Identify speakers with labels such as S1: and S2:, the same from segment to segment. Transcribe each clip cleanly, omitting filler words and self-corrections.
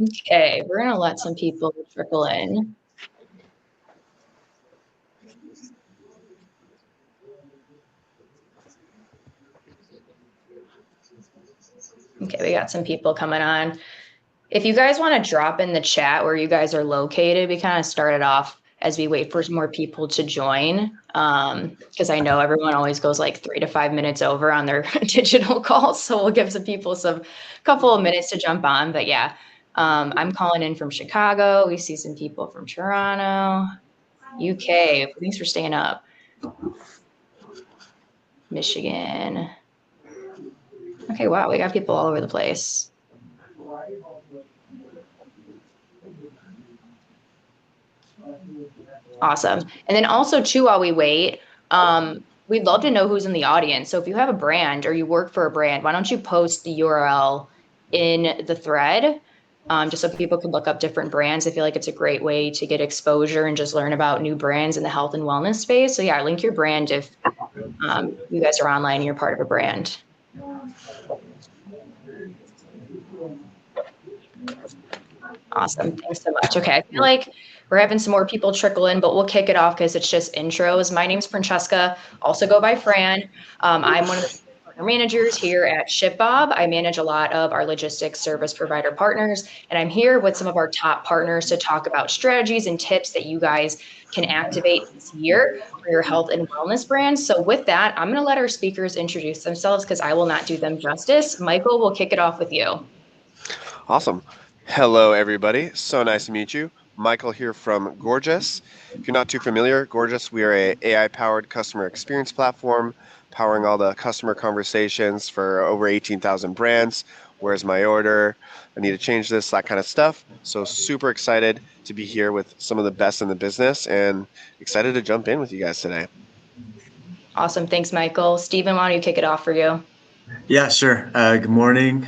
S1: Okay, we're gonna let some people trickle in. Okay, we got some people coming on. If you guys want to drop in the chat where you guys are located, we kind of started off as we wait for more people to join. Because I know everyone always goes like 3 to 5 minutes over on their digital calls. So we'll give some people some couple of minutes to jump on. But yeah, I'm calling in from Chicago. We see some people from Toronto, UK. Thanks for staying up. Michigan. Okay, wow, we got people all over the place. Awesome. And then also too, while we wait, we'd love to know who's in the audience. So if you have a brand or you work for a brand, why don't you post the URL in the thread, just so people can look up different brands. I feel like it's a great way to get exposure and just learn about new brands in the health and wellness space. So yeah, link your brand if you guys are online and you're part of a brand. Awesome. Thanks so much. Okay, I feel like we're having some more people trickle in, but we'll kick it off because it's just intros. My name's Francesca, also go by Fran. I'm one of the partner managers here at ShipBob. I manage a lot of our logistics service provider partners, and I'm here with some of our top partners to talk about strategies and tips that you guys can activate this year for your health and wellness brands. So with that, I'm going to let our speakers introduce themselves because I will not do them justice. Michael, we'll kick it off with you.
S2: Awesome. Hello, everybody. So nice to meet you. Michael here from Gorgias. If you're not too familiar, Gorgias, we are a AI-powered customer experience platform powering all the customer conversations for over 18,000 brands. Where's my order? I need to change this, that kind of stuff. So super excited to be here with some of the best in the business and excited to jump in with you guys today.
S1: Awesome. Thanks, Michael. Stephen, why don't you kick it off for you?
S3: Yeah, sure. Good morning,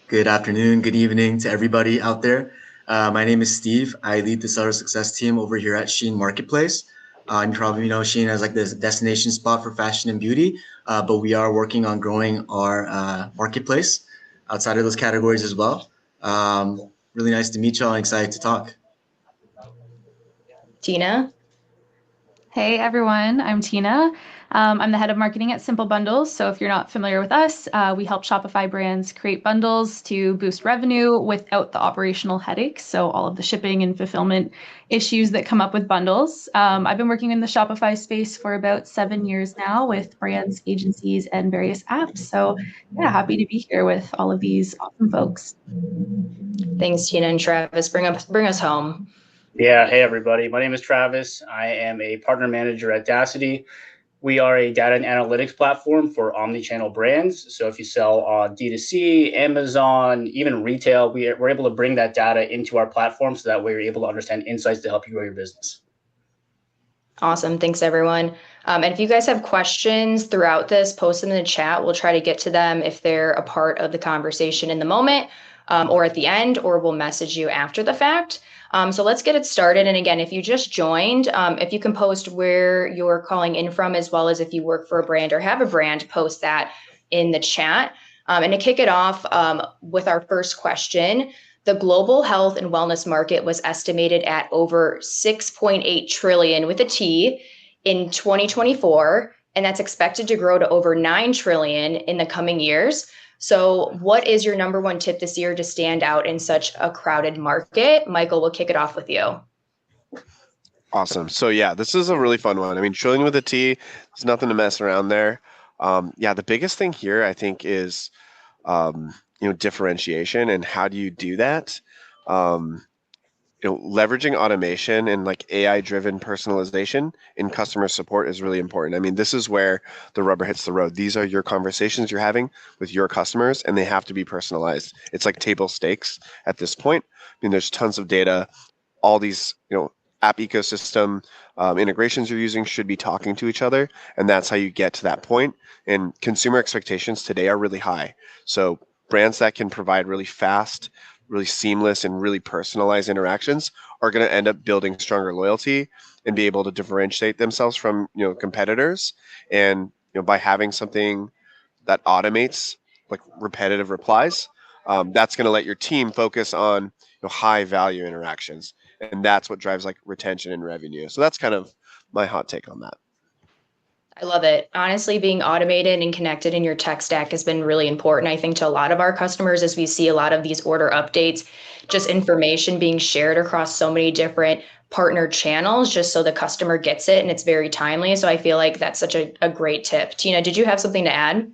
S3: good afternoon, good evening to everybody out there. My name is Steve. I lead the seller success team over here at SHEIN Marketplace. You probably know SHEIN as like this destination spot for fashion and beauty, but we are working on growing our marketplace outside of those categories as well. Really nice to meet y'all and excited to talk.
S1: Tina?
S4: Hey everyone, I'm Tina. I'm the head of marketing at Simple Bundles. So if you're not familiar with us, we help Shopify brands create bundles to boost revenue without the operational headaches. So all of the shipping and fulfillment issues that come up with bundles. I've been working in the Shopify space for about 7 years now with brands, agencies, and various apps. So yeah, happy to be here with all of these awesome folks.
S1: Thanks, Tina and Travis. Bring us home.
S5: Yeah, hey everybody. My name is Travis. I am a partner manager at Daasity. We are a data and analytics platform for omni-channel brands. So if you sell on D2C, Amazon, even retail, we're able to bring that data into our platform so that way you're able to understand insights to help you grow your business.
S1: Awesome. Thanks, everyone. And if you guys have questions throughout this, post them in the chat. We'll try to get to them if they're a part of the conversation in the moment or at the end, or we'll message you after the fact. So let's get it started. And again, if you just joined, if you can post where you're calling in from, as well as if you work for a brand or have a brand, post that in the chat. And to kick it off with our first question, the global health and wellness market was estimated at over 6.8 trillion with a T in 2024, and that's expected to grow to over 9 trillion in the coming years. So what is your number one tip this year to stand out in such a crowded market? Michael, we'll kick it off with you.
S2: Awesome. So yeah, this is a really fun one. I mean, trillion with a T, there's nothing to mess around there. Yeah, the biggest thing here I think is differentiation and how do you do that? Leveraging automation and like AI driven personalization in customer support is really important. I mean, this is where the rubber hits the road. These are your conversations you're having with your customers and they have to be personalized. It's like table stakes at this point. I mean, there's tons of data. All these, app ecosystem integrations you're using should be talking to each other. And that's how you get to that point. And consumer expectations today are really high. So brands that can provide really fast, really seamless and really personalized interactions are going to end up building stronger loyalty and be able to differentiate themselves from competitors. And by having something that automates like repetitive replies, that's going to let your team focus on high value interactions, and that's what drives like retention and revenue. So that's kind of my hot take on that.
S1: I love it. Honestly, being automated and connected in your tech stack has been really important, I think, to a lot of our customers as we see a lot of these order updates, just information being shared across so many different partner channels, just so the customer gets it and it's very timely. So I feel like that's such a great tip. Tina, did you have something to add?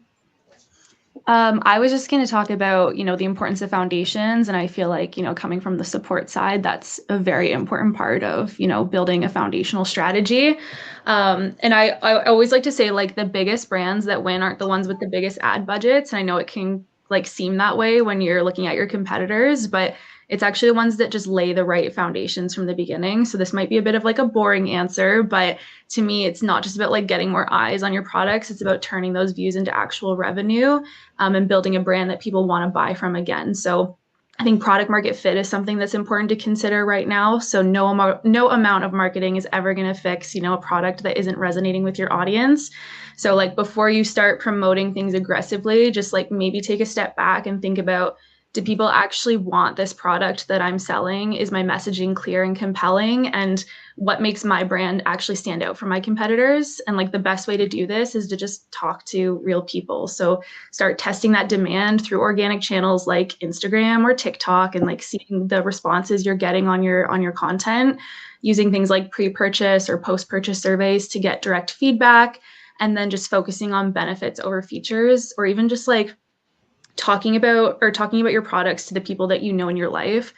S4: I was just going to talk about, the importance of foundations. And I feel like, coming from the support side, that's a very important part of, building a foundational strategy. And I always like to say, like, the biggest brands that win aren't the ones with the biggest ad budgets. And I know it can like seem that way when you're looking at your competitors, but it's actually the ones that just lay the right foundations from the beginning. So this might be a bit of like a boring answer, but to me, it's not just about like getting more eyes on your products. It's about turning those views into actual revenue, and building a brand that people want to buy from again. So I think product market fit is something that's important to consider right now. So no amount of marketing is ever going to fix, a product that isn't resonating with your audience. So like before you start promoting things aggressively, just like maybe take a step back and think about, do people actually want this product that I'm selling? Is my messaging clear and compelling? And what makes my brand actually stand out from my competitors? And like the best way to do this is to just talk to real people. So start testing that demand through organic channels like Instagram or TikTok, and like seeing the responses you're getting on your content, using things like pre-purchase or post-purchase surveys to get direct feedback, and then just focusing on benefits over features, or even just like talking about your products to the people that you know in your life,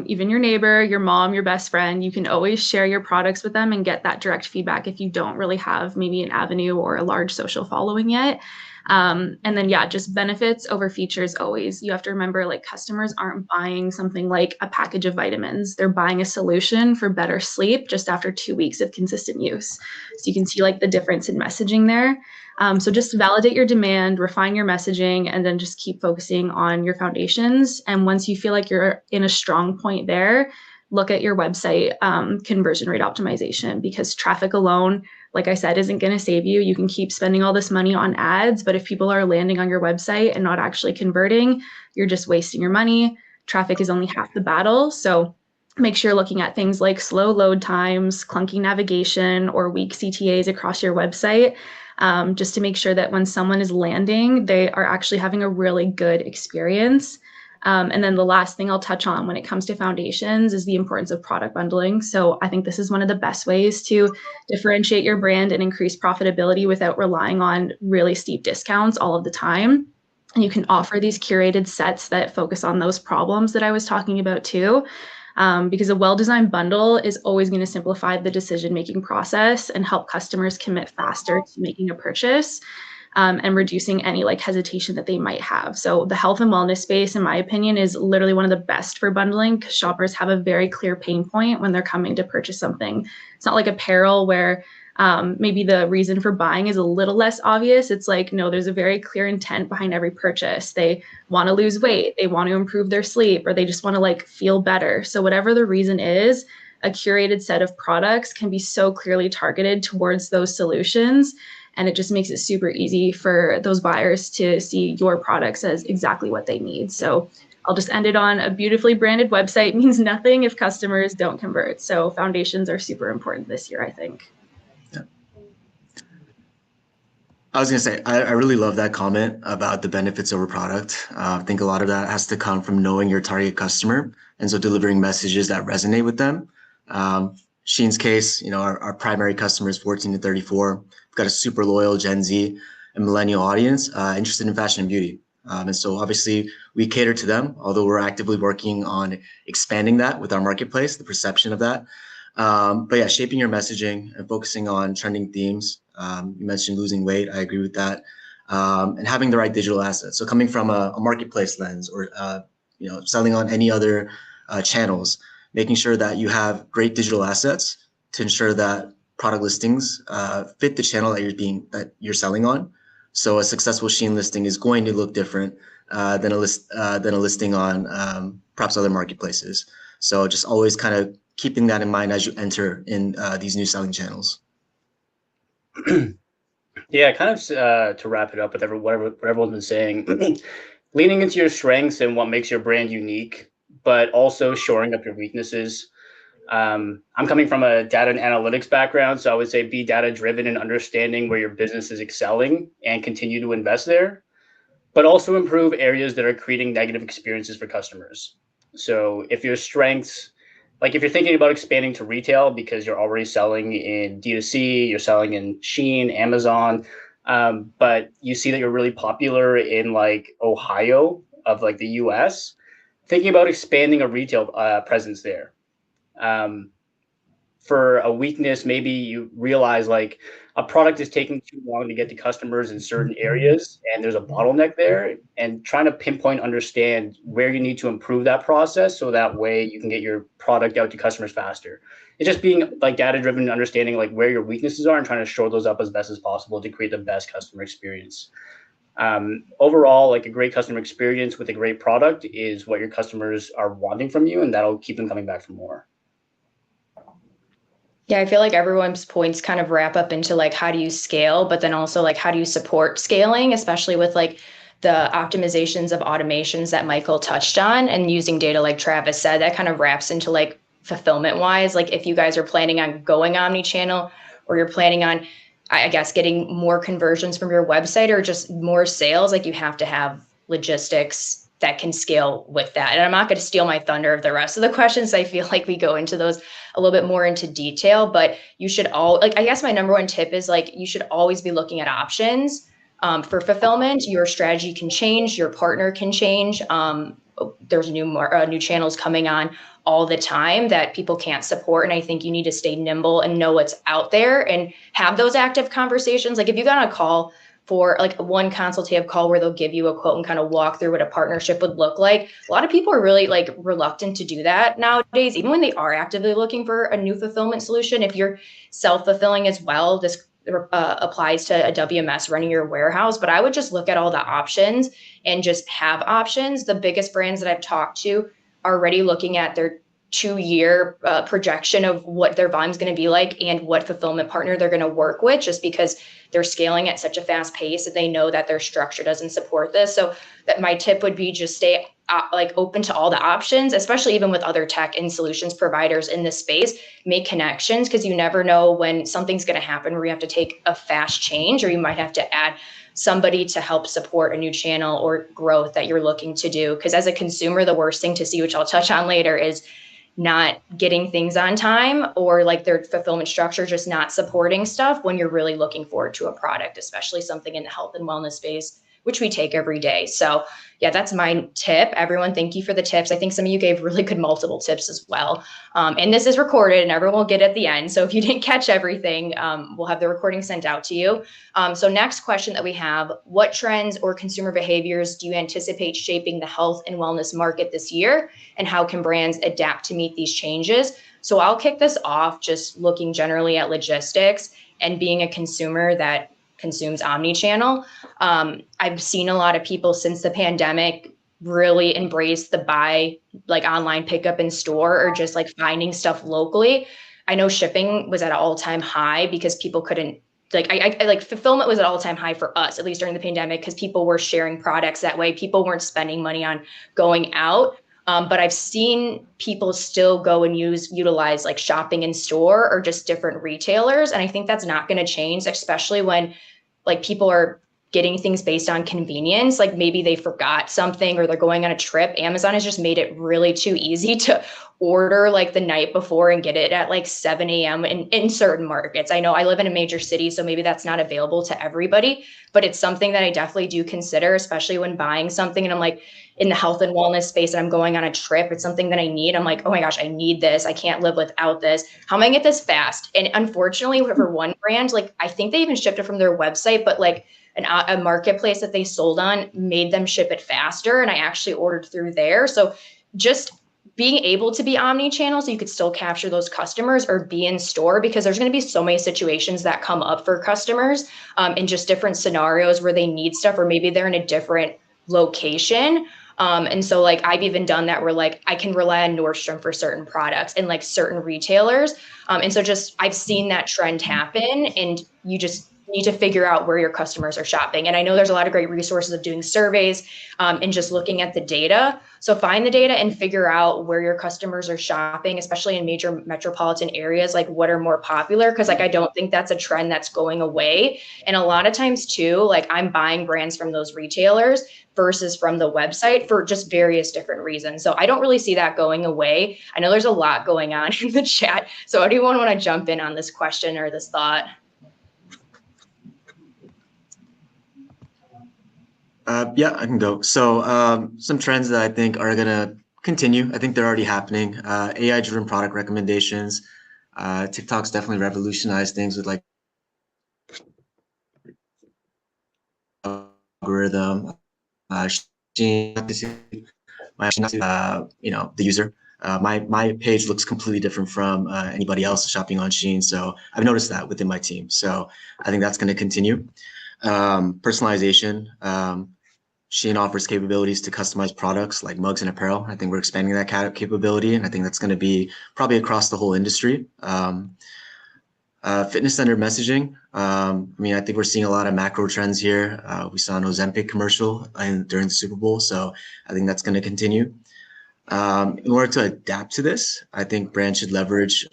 S4: even your neighbor, your mom, your best friend. You can always share your products with them and get that direct feedback if you don't really have maybe an avenue or a large social following yet. And then, just benefits over features always. You have to remember, like, customers aren't buying something like a package of vitamins. They're buying a solution for better sleep just after 2 weeks of consistent use. So you can see like the difference in messaging there. So just validate your demand, refine your messaging, and then just keep focusing on your foundations. And once you feel like you're in a strong point there, look at your website conversion rate optimization, because traffic alone, like I said, isn't going to save you. You can keep spending all this money on ads, but if people are landing on your website and not actually converting, you're just wasting your money. Traffic is only half the battle. So make sure you're looking at things like slow load times, clunky navigation, or weak CTAs across your website, just to make sure that when someone is landing, they are actually having a really good experience. And then the last thing I'll touch on when it comes to foundations is the importance of product bundling. So I think this is one of the best ways to differentiate your brand and increase profitability without relying on really steep discounts all of the time. And you can offer these curated sets that focus on those problems that I was talking about too. Because a well-designed bundle is always going to simplify the decision-making process and help customers commit faster to making a purchase, and reducing any like hesitation that they might have. So the health and wellness space, in my opinion, is literally one of the best for bundling, because shoppers have a very clear pain point when they're coming to purchase something. It's not like apparel where maybe the reason for buying is a little less obvious. It's like, no, there's a very clear intent behind every purchase. They want to lose weight, they want to improve their sleep, or they just want to like feel better. So whatever the reason is, a curated set of products can be so clearly targeted towards those solutions. And it just makes it super easy for those buyers to see your products as exactly what they need. So I'll just end it on, a beautifully branded website means nothing if customers don't convert. So foundations are super important this year, I think.
S3: I was going to say, I really love that comment about the benefits over product. I think a lot of that has to come from knowing your target customer, and so delivering messages that resonate with them. SHEIN's case, our primary customer is 14 to 34. We've got a super loyal Gen Z and millennial audience interested in fashion and beauty. And so obviously we cater to them, although we're actively working on expanding that with our marketplace, the perception of that. But yeah, shaping your messaging and focusing on trending themes. You mentioned losing weight. I agree with that. And having the right digital assets. So coming from a marketplace lens, or selling on any other channels, making sure that you have great digital assets to ensure that product listings fit the channel that you're selling on. So a successful SHEIN listing is going to look different than a listing on perhaps other marketplaces. So just always kind of keeping that in mind as you enter in these new selling channels.
S5: Yeah, kind of to wrap it up with what everyone's been saying, leaning into your strengths and what makes your brand unique, but also shoring up your weaknesses. I'm coming from a data and analytics background, so I would say be data driven and understanding where your business is excelling and continue to invest there, but also improve areas that are creating negative experiences for customers. So if your strengths, like if you're thinking about expanding to retail because you're already selling in D2C, you're selling in SHEIN, Amazon, but you see that you're really popular in like Ohio of like the US, thinking about expanding a retail presence there. Um, for a weakness, maybe you realize like a product is taking too long to get to customers in certain areas and there's a bottleneck there, and trying to pinpoint, understand where you need to improve that process so that way you can get your product out to customers faster. It's just being like data driven and understanding like where your weaknesses are and trying to shore those up as best as possible to create the best customer experience. Overall, like a great customer experience with a great product is what your customers are wanting from you, and that'll keep them coming back for more.
S1: Yeah, I feel like everyone's points kind of wrap up into like how do you scale, but then also like how do you support scaling, especially with like the optimizations of automations that Michael touched on, and using data like Travis said, that kind of wraps into like fulfillment wise. Like if you guys are planning on going omni-channel, or you're planning on, I guess, getting more conversions from your website or just more sales, like you have to have logistics that can scale with that. And I'm not going to steal my thunder of the rest of the questions. I feel like we go into those a little bit more into detail, but you should all, like, I guess my number one tip is like, you should always be looking at options for fulfillment. Your strategy can change, your partner can change. There's new channels coming on all the time that people can't support. And I think you need to stay nimble and know what's out there and have those active conversations. Like if you got on a call for like one consultative call where they'll give you a quote and kind of walk through what a partnership would look like, a lot of people are really like reluctant to do that nowadays, even when they are actively looking for a new fulfillment solution. If you're self-fulfilling as well, this applies to a WMS running your warehouse, but I would just look at all the options and just have options. The biggest brands that I've talked to are already looking at their 2-year projection of what their volume is going to be like and what fulfillment partner they're going to work with, just because they're scaling at such a fast pace that they know that their structure doesn't support this. So that my tip would be just stay like open to all the options, especially even with other tech and solutions providers in this space. Make connections, because you never know when something's going to happen where you have to take a fast change, or you might have to add somebody to help support a new channel or growth that you're looking to do. Because as a consumer, the worst thing to see, which I'll touch on later, is not getting things on time, or like their fulfillment structure just not supporting stuff when you're really looking forward to a product, especially something in the health and wellness space, which we take every day. So yeah, that's my tip. Everyone, thank you for the tips. I think some of you gave really good multiple tips as well. And this is recorded and everyone will get it at the end. So if you didn't catch everything, we'll have the recording sent out to you. So next question that we have: what trends or consumer behaviors do you anticipate shaping the health and wellness market this year? And how can brands adapt to meet these changes? So I'll kick this off just looking generally at logistics and being a consumer that consumes omni-channel. I've seen a lot of people since the pandemic really embrace the buy like online pickup in store, or just like finding stuff locally. I know shipping was at an all-time high because people couldn't I like fulfillment was at all-time high for us, at least during the pandemic, because people were sharing products that way. People weren't spending money on going out. But I've seen people still go and utilize like shopping in store or just different retailers. And I think that's not going to change, especially when like people are getting things based on convenience. Like maybe they forgot something or they're going on a trip. Amazon has just made it really too easy to order like the night before and get it at like 7 a.m. in certain markets. I know I live in a major city, so maybe that's not available to everybody, but it's something that I definitely do consider, especially when buying something and I'm like in the health and wellness space and I'm going on a trip. It's something that I need. I'm like, oh my gosh, I need this. I can't live without this. How am I gonna get this fast? And unfortunately, for one brand, like I think they even shipped it from their website, but like a marketplace that they sold on made them ship it faster. And I actually ordered through there. So just being able to be omni-channel so you could still capture those customers or be in store, because there's going to be so many situations that come up for customers in just different scenarios where they need stuff, or maybe they're in a different location. And so like I've even done that where like I can rely on Nordstrom for certain products and like certain retailers. And so just I've seen that trend happen, and you just you need to figure out where your customers are shopping. And I know there's a lot of great resources of doing surveys and just looking at the data. So find the data and figure out where your customers are shopping, especially in major metropolitan areas, like what are more popular. Cause like, I don't think that's a trend that's going away. And a lot of times too, like I'm buying brands from those retailers versus from the website for just various different reasons. So I don't really see that going away. I know there's a lot going on in the chat. So anyone want to jump in on this question or this thought?
S3: Yeah, I can go. So some trends that I think are going to continue. I think they're already happening. AI-driven product recommendations. TikTok's definitely revolutionized things with like algorithm. SHEIN, the user. My page looks completely different from anybody else shopping on SHEIN. So I've noticed that within my team. So I think that's going to continue. Personalization. SHEIN offers capabilities to customize products like mugs and apparel. I think we're expanding that capability, and I think that's going to be probably across the whole industry. Fitness-centered messaging. I think we're seeing a lot of macro trends here. We saw an Ozempic commercial during the Super Bowl, so I think that's going to continue. In order to adapt to this, I think brands should leverage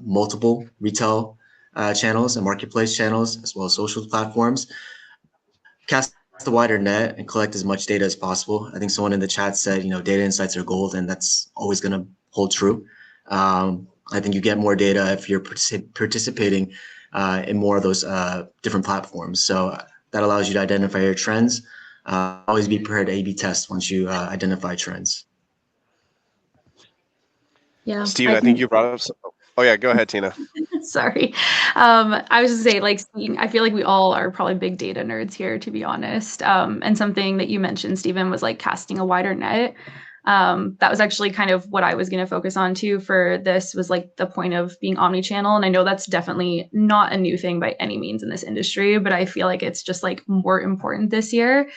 S3: multiple retail channels and marketplace channels, as well as social platforms. Cast the wider net and collect as much data as possible. I think someone in the chat said, data insights are gold, and that's always going to hold true. I think you get more data if you're participating in more of those different platforms. So that allows you to identify your trends. Always be prepared to A/B test once you identify trends.
S4: Yeah.
S2: Steve, I think you brought up. Oh yeah, go ahead, Tina.
S4: Sorry. I was just saying, like, I feel like we all are probably big data nerds here, to be honest. And something that you mentioned, Stephen, was like casting a wider net. That was actually kind of what I was going to focus on too for this, was like the point of being omni-channel. And I know that's definitely not a new thing by any means in this industry, but I feel like it's just like more important this year.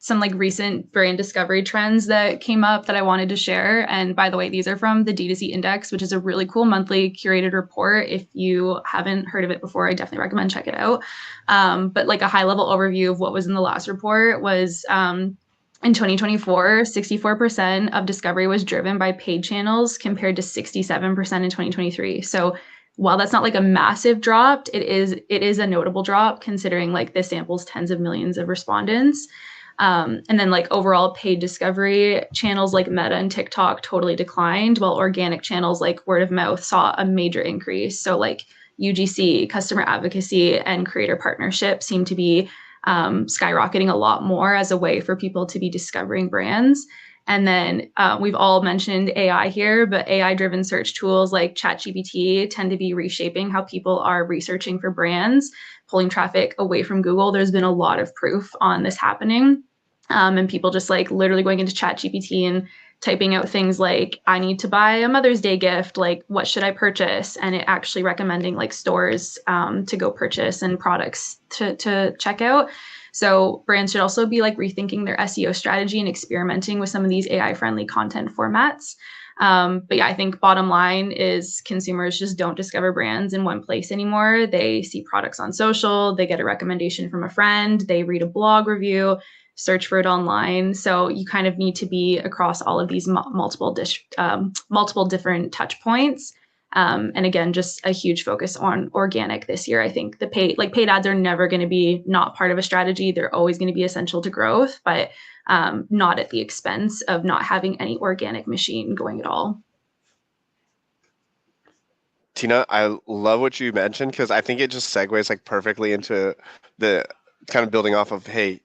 S4: Some like recent brand discovery trends that came up that I wanted to share. And by the way, these are from the D2C Index, which is a really cool monthly curated report. If you haven't heard of it before, I definitely recommend check it out. But like a high level overview of what was in the last report was in 2024, 64% of discovery was driven by paid channels compared to 67% in 2023. So while that's not like a massive drop, it is a notable drop considering like this samples tens of millions of respondents. And then like overall paid discovery channels like Meta and TikTok totally declined, while organic channels like word of mouth saw a major increase. So like UGC, customer advocacy, and creator partnership seem to be skyrocketing a lot more as a way for people to be discovering brands. And then we've all mentioned AI here, but AI-driven search tools like ChatGPT tend to be reshaping how people are researching for brands, pulling traffic away from Google. There's been a lot of proof on this happening. And people just like literally going into ChatGPT and typing out things like, I need to buy a Mother's Day gift, like what should I purchase? And it actually recommending like stores to go purchase and products to check out. So brands should also be like rethinking their SEO strategy and experimenting with some of these AI-friendly content formats. But yeah, I think bottom line is consumers just don't discover brands in one place anymore. They see products on social, they get a recommendation from a friend, they read a blog review, search for it online. So you kind of need to be across all of these multiple different touch points. And again, just a huge focus on organic this year. I think the paid ads are never going to be not part of a strategy. They're always going to be essential to growth, but not at the expense of not having any organic machine going at all.
S2: Tina, I love what you mentioned because I think it just segues like perfectly into the kind of building off of, hey,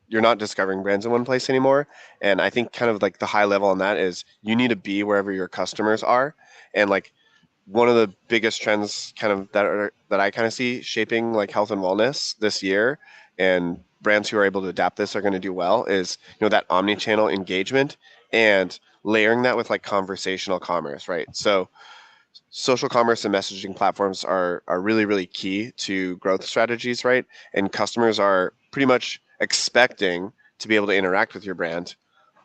S2: you're not discovering brands in one place anymore. And I think kind of like the high level on that is you need to be wherever your customers are. And like one of the biggest trends kind of that I kind of see shaping like health and wellness this year, and brands who are able to adapt this are going to do well, is that omni-channel engagement and layering that with like conversational commerce, right? So social commerce and messaging platforms are really, really key to growth strategies, right? And customers are pretty much expecting to be able to interact with your brand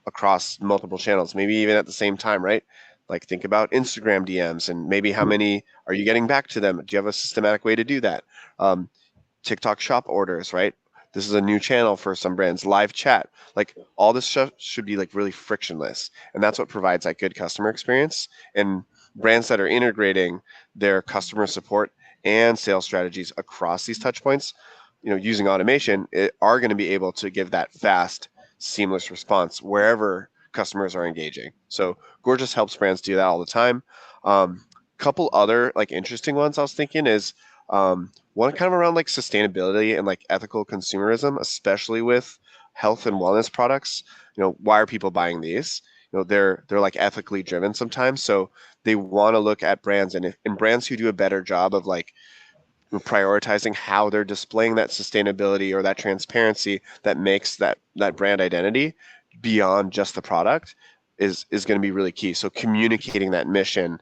S2: across multiple channels, maybe even at the same time, right? Like think about Instagram DMs and maybe how many are you getting back to them? Do you have a systematic way to do that? TikTok shop orders, right? This is a new channel for some brands. Live chat, like all this stuff should be like really frictionless, and that's what provides that good customer experience. And brands that are integrating their customer support and sales strategies across these touch points, using automation, are going to be able to give that fast, seamless response wherever customers are engaging. So Gorgias helps brands do that all the time. Couple other like interesting ones I was thinking is one kind of around like sustainability and like ethical consumerism, especially with health and wellness products. Why are people buying these? They're like ethically driven sometimes, so they want to look at brands, and brands who do a better job of like prioritizing how they're displaying that sustainability or that transparency that makes that brand identity beyond just the product is going to be really key. So communicating that mission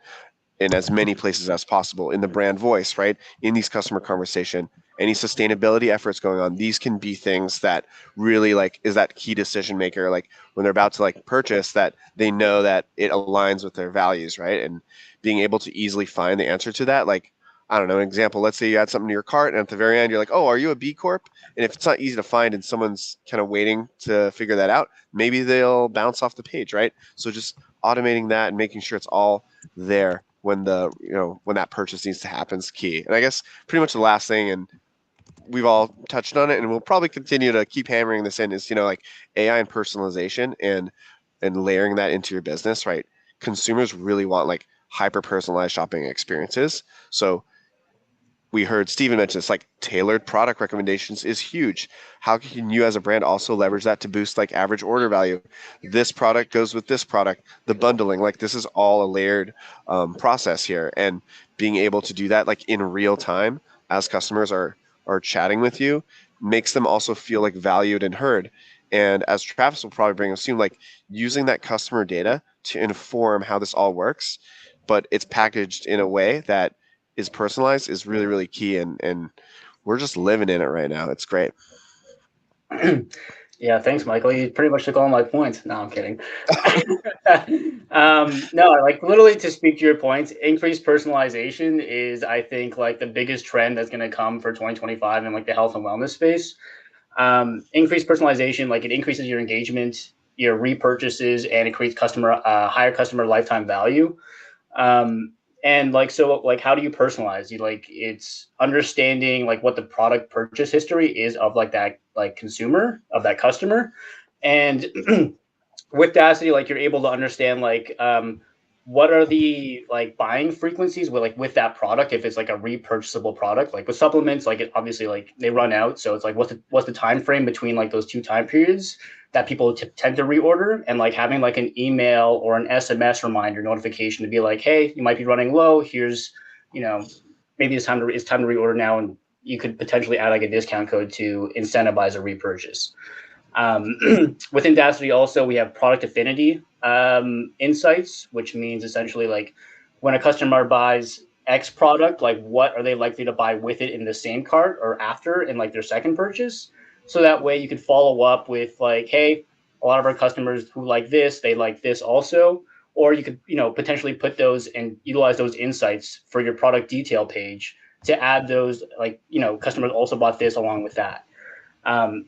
S2: in as many places as possible in the brand voice, right? In these customer conversation, any sustainability efforts going on, these can be things that really like is that key decision maker, like when they're about to like purchase, that they know that it aligns with their values, right? And being able to easily find the answer to that, like, I don't know, an example, let's say you add something to your cart and at the very end, you're like, oh, are you a B Corp? And if it's not easy to find and someone's kind of waiting to figure that out, maybe they'll bounce off the page, right? So just automating that and making sure it's all there when when that purchase needs to happen is key. And I guess pretty much the last thing, and we've all touched on it and we'll probably continue to keep hammering this in, is like AI and personalization and layering that into your business, right? Consumers really want like hyper personalized shopping experiences. So we heard Steven mention this, like tailored product recommendations is huge. How can you as a brand also leverage that to boost like average order value? This product goes with this product, the bundling, like this is all a layered process here. And being able to do that like in real time as customers are chatting with you makes them also feel like valued and heard. And as Travis will probably bring us soon, like using that customer data to inform how this all works, but it's packaged in a way that is personalized is really, really key. And we're just living in it right now. It's great.
S5: Yeah, thanks, Michael. You pretty much took all my points. No, I'm kidding. No, like literally to speak to your points, increased personalization is, I think, like the biggest trend that's going to come for 2025 in like the health and wellness space. Increased personalization, like it increases your engagement, your repurchases, and it creates higher customer lifetime value. And like, so like, how do you personalize? It's understanding like what the product purchase history is of like that, like consumer, of that customer. And with Daasity, like you're able to understand like, what are the like buying frequencies with that product, if it's like a repurchasable product. Like with supplements, like it obviously like they run out, so it's like what's the time frame between like those two time periods that people tend to reorder, and like having like an email or an SMS reminder notification to be like, hey, you might be running low, here's maybe it's time to reorder now, and you could potentially add like a discount code to incentivize a repurchase. Within Daasity also, we have product affinity insights, which means essentially like when a customer buys X product, like what are they likely to buy with it in the same cart or after in like their second purchase. So that way you could follow up with like, hey, a lot of our customers who like this, they like this also. Or you could, potentially put those and utilize those insights for your product detail page to add those, like, customers also bought this along with that.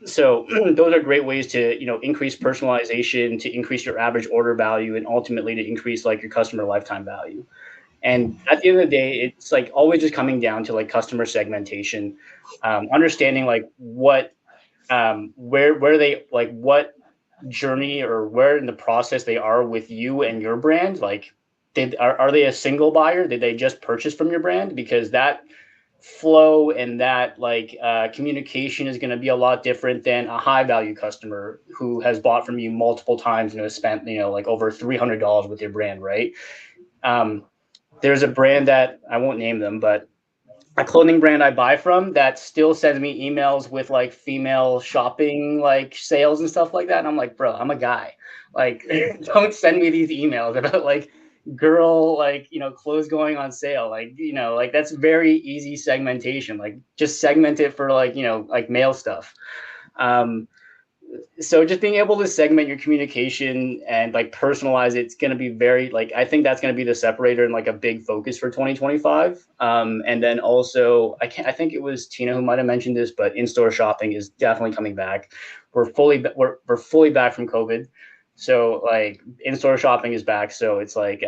S5: So those are great ways to, increase personalization, to increase your average order value, and ultimately to increase like your customer lifetime value. And at the end of the day, it's like always just coming down to like customer segmentation, understanding like what, where they like what journey or where in the process they are with you and your brand. Like, are they a single buyer? Did they just purchase from your brand? Because that flow and that like communication is going to be a lot different than a high value customer who has bought from you multiple times and has spent like over $300 with your brand, right? There's a brand that I won't name them, but a clothing brand I buy from that still sends me emails with like female shopping like sales and stuff like that, and I'm like, bro, I'm a guy, like don't send me these emails about like girl like clothes going on sale, like like that's very easy segmentation. Like just segment it for like like male stuff. So just being able to segment your communication and like personalize it's going to be very like I think that's going to be the separator and like a big focus for 2025. And then also I think it was Tina who might have mentioned this, but in-store shopping is definitely coming back. We're fully back from COVID, so like in-store shopping is back. So it's like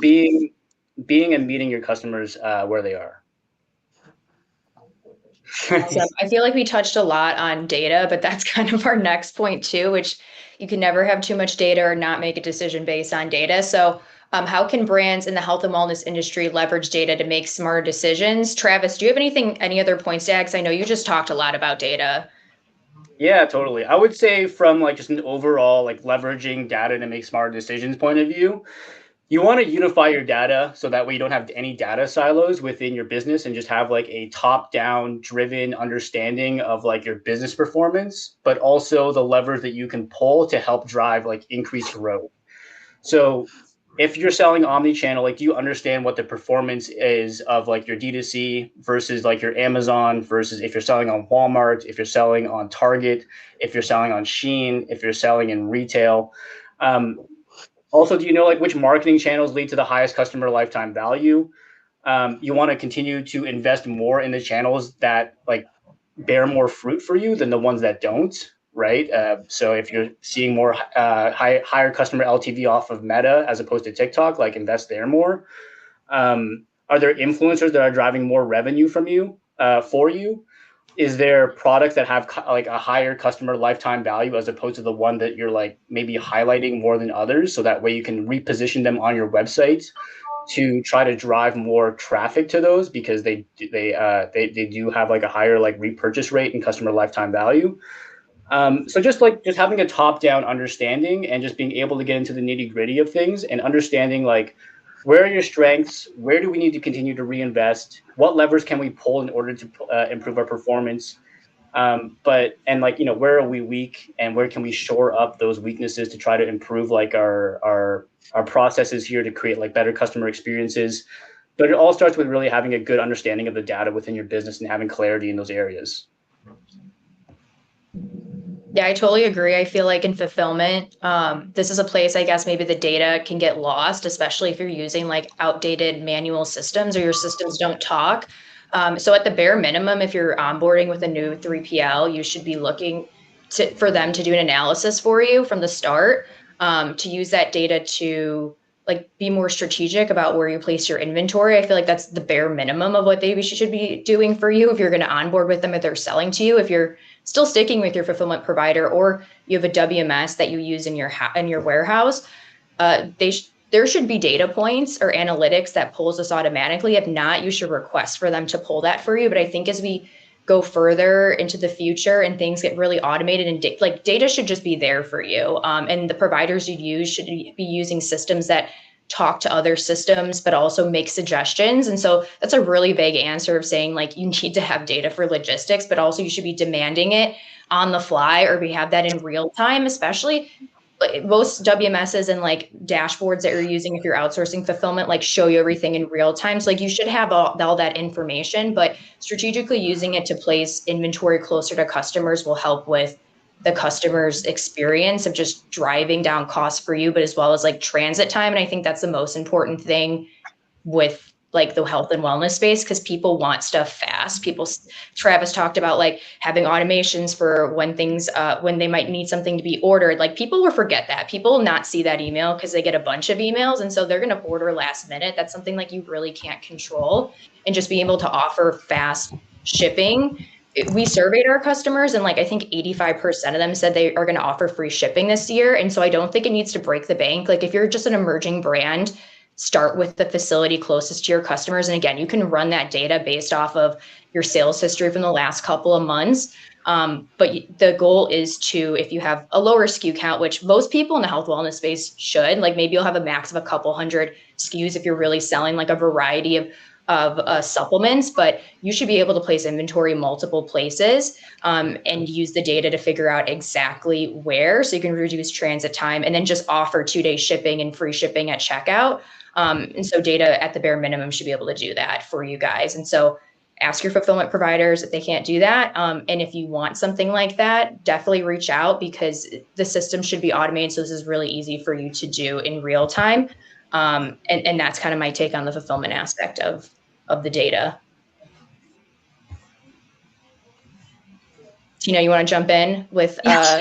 S5: being and meeting your customers where they are.
S1: Awesome. I feel like we touched a lot on data, but that's kind of our next point too, which you can never have too much data or not make a decision based on data. So, how can brands in the health and wellness industry leverage data to make smarter decisions? Travis, do you have any other points to add? 'Cause I know you just talked a lot about data.
S5: Yeah, totally. I would say from like just an overall like leveraging data to make smarter decisions point of view, you want to unify your data so that way you don't have any data silos within your business and just have like a top-down driven understanding of like your business performance, but also the levers that you can pull to help drive like increased growth. So if you're selling omni-channel, like do you understand what the performance is of like your D2C versus like your Amazon versus if you're selling on Walmart, if you're selling on Target, if you're selling on SHEIN, if you're selling in retail? Also, do you know like which marketing channels lead to the highest customer lifetime value? You want to continue to invest more in the channels that like bear more fruit for you than the ones that don't, right? So if you're seeing more higher customer LTV off of Meta as opposed to TikTok, like invest there more. Are there influencers that are driving more revenue from you for you? Is there products that have like a higher customer lifetime value as opposed to the one that you're like maybe highlighting more than others, so that way you can reposition them on your website to try to drive more traffic to those because they do have like a higher like repurchase rate and customer lifetime value. So just having a top-down understanding and just being able to get into the nitty-gritty of things and understanding like where are your strengths, where do we need to continue to reinvest, what levers can we pull in order to improve our performance, and like where are we weak and where can we shore up those weaknesses to try to improve like our processes here to create like better customer experiences. But it all starts with really having a good understanding of the data within your business and having clarity in those areas.
S1: Yeah, I totally agree. I feel like in fulfillment, this is a place, I guess, maybe the data can get lost, especially if you're using like outdated manual systems or your systems don't talk. So at the bare minimum, if you're onboarding with a new 3PL, you should be looking for them to do an analysis for you from the start, to use that data to like be more strategic about where you place your inventory. I feel like that's the bare minimum of what they should be doing for you if you're going to onboard with them, if they're selling to you. If you're still sticking with your fulfillment provider or you have a WMS that you use in your warehouse, there should be data points or analytics that pulls this automatically. If not, you should request for them to pull that for you. But I think as we go further into the future and things get really automated and data should just be there for you. And the providers you use should be using systems that talk to other systems, but also make suggestions. And so that's a really vague answer of saying like you need to have data for logistics, but also you should be demanding it on the fly, or we have that in real time, especially most WMSs and like dashboards that you're using if you're outsourcing fulfillment, like show you everything in real time. So like you should have all that information, but strategically using it to place inventory closer to customers will help with the customer's experience of just driving down costs for you, but as well as like transit time. And I think that's the most important thing with like the health and wellness space, because people want stuff fast. Travis talked about like having automations for when things, when they might need something to be ordered. Like people will forget that. People will not see that email because they get a bunch of emails. And so they're going to order last minute. That's something like you really can't control. And just being able to offer fast shipping. We surveyed our customers and like I think 85% of them said they are going to offer free shipping this year. And so I don't think it needs to break the bank. Like if you're just an emerging brand, start with the facility closest to your customers. And again, you can run that data based off of your sales history from the last couple of months. But the goal is to, if you have a lower SKU count, which most people in the health wellness space should, like maybe you'll have a max of a couple hundred SKUs if you're really selling like a variety of supplements, but you should be able to place inventory multiple places, and use the data to figure out exactly where, so you can reduce transit time and then just offer 2-day shipping and free shipping at checkout. And so data at the bare minimum should be able to do that for you guys. And so ask your fulfillment providers if they can't do that. And if you want something like that, definitely reach out, because the system should be automated. So this is really easy for you to do in real time. And that's kind of my take on the fulfillment aspect of the data. Tina, you want to jump in with how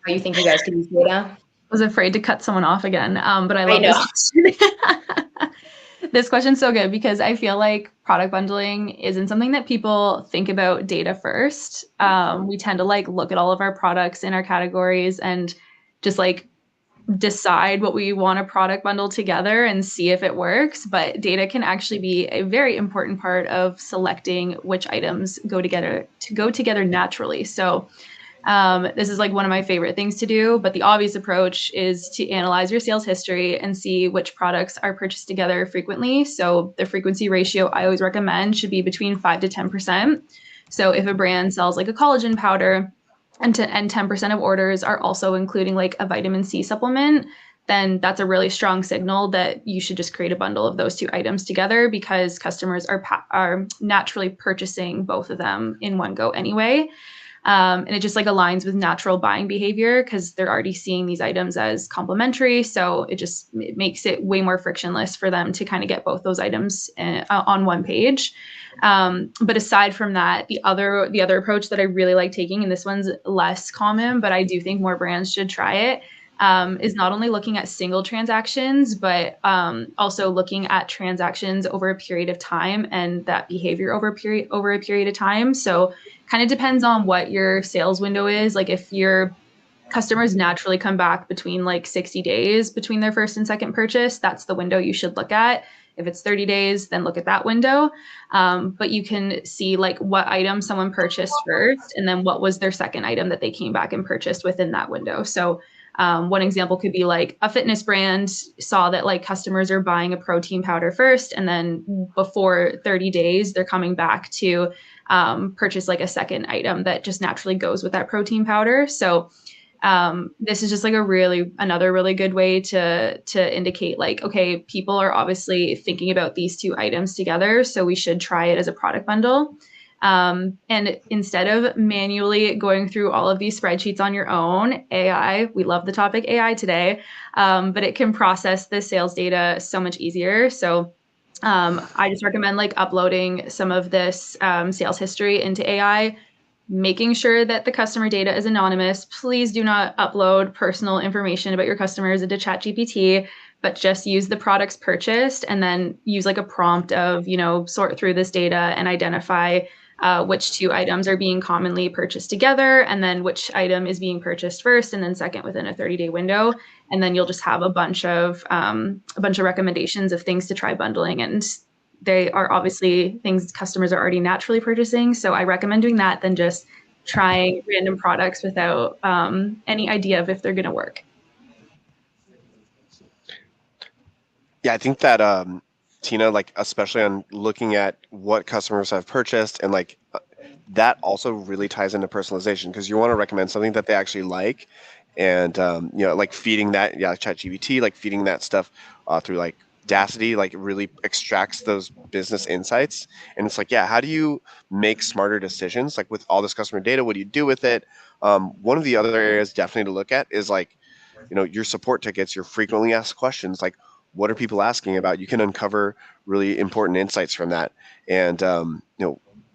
S1: you think you guys can use data?
S4: Was afraid to cut someone off again, but I love
S1: know.
S4: this question. This question's so good because I feel like product bundling isn't something that people think about data first. We tend to like look at all of our products in our categories and just like decide what we want to product bundle together and see if it works. But data can actually be a very important part of selecting which items go together naturally. So this is like one of my favorite things to do, but the obvious approach is to analyze your sales history and see which products are purchased together frequently. So the frequency ratio I always recommend should be between 5 to 10%. So if a brand sells like a collagen powder and 10% of orders are also including like a vitamin C supplement, then that's a really strong signal that you should just create a bundle of those two items together, because customers are naturally purchasing both of them in one go anyway. And it just like aligns with natural buying behavior because they're already seeing these items as complementary. So it makes it way more frictionless for them to kind of get both those items on one page. But aside from that, the other approach that I really like taking, and this one's less common, but I do think more brands should try it, is not only looking at single transactions, but also looking at transactions over a period of time and that behavior over a period of time. So kind of depends on what your sales window is. Like if your customers naturally come back between like 60 days between their first and second purchase, that's the window you should look at. If it's 30 days, then look at that window. But you can see like what item someone purchased first, and then what was their second item that they came back and purchased within that window. So one example could be like a fitness brand saw that like customers are buying a protein powder first, and then before 30 days, they're coming back to purchase like a second item that just naturally goes with that protein powder. So this is just like another really good way to indicate like, okay, people are obviously thinking about these two items together, so we should try it as a product bundle. And instead of manually going through all of these spreadsheets on your own, we love the topic AI today, but it can process the sales data so much easier. So I just recommend like uploading some of this sales history into AI, making sure that the customer data is anonymous. Please do not upload personal information about your customers into ChatGPT, but just use the products purchased and then use like a prompt of, sort through this data and identify which two items are being commonly purchased together, and then which item is being purchased first and then second within a 30-day window. And then you'll just have a bunch of recommendations of things to try bundling, and they are obviously things customers are already naturally purchasing. So I recommend doing that than just trying random products without any idea of if they're going to work.
S2: Yeah, I think that Tina, like especially on looking at what customers have purchased, and like that also really ties into personalization, because you want to recommend something that they actually like, and like feeding that, ChatGPT, like feeding that stuff through like Daasity, like really extracts those business insights. And it's like, how do you make smarter decisions? Like with all this customer data, what do you do with it? One of the other areas definitely to look at is like, your support tickets, your frequently asked questions, like what are people asking about? You can uncover really important insights from that. And,